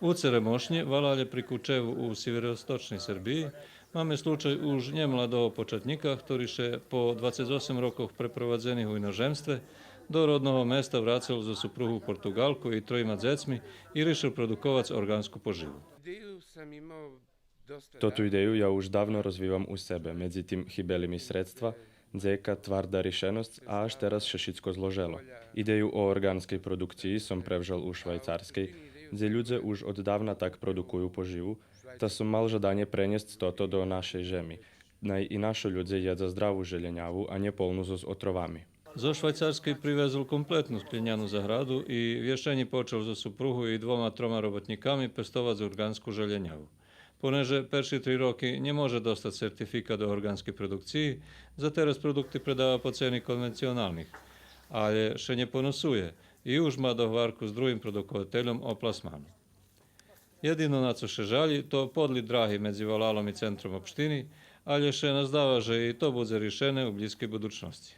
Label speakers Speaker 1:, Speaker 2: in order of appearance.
Speaker 1: U Ceremošnje, Valalje pri Kučevu u sjeverostočnej Srbiji, máme slučaj už nemladého početnika, ktorý še po 28 rokoch preprowadzených u inozemstve do rodného mesta vracel zo supruhu Portugalku i trojima dzecmi i riešil produkovať orgánsku poživu.
Speaker 2: Toto ideju ja už dávno rozvívam u sebe, medzi tým chybeli mi sredstva, dzeka, tvarda riešenosť a až teraz še všetko zloželo. Ideju o orgánskej produkcii som prevžal u švajcarskej, kde ľudia už od dávna tak produkujú poživu, ta som mal žadanie preniesť toto do našej žemi. Naj i naši ľudia jedza zdravú želenjavu, a nie polnú so otrovami.
Speaker 1: Zo Švajcarskej privezol kompletnú sklinjanú zahradu i vješćeni počel za supruhu i 2-3 robotnikami pestovať orgánsku želenjavu. Poneže perši 3 roky nie može dostať certifikat o orgánskej produkciji, za teraz produkty predáva po ceni konvencionálnych, ale še ne ponosuje i už má dohvarku s druhým produkovateľom o plasmanu. Jedino na co še žali, to podli drahy medzi Valalom i centrom opštini, ale še nazdáva, že i to bude riešené u blízkej budućnosti.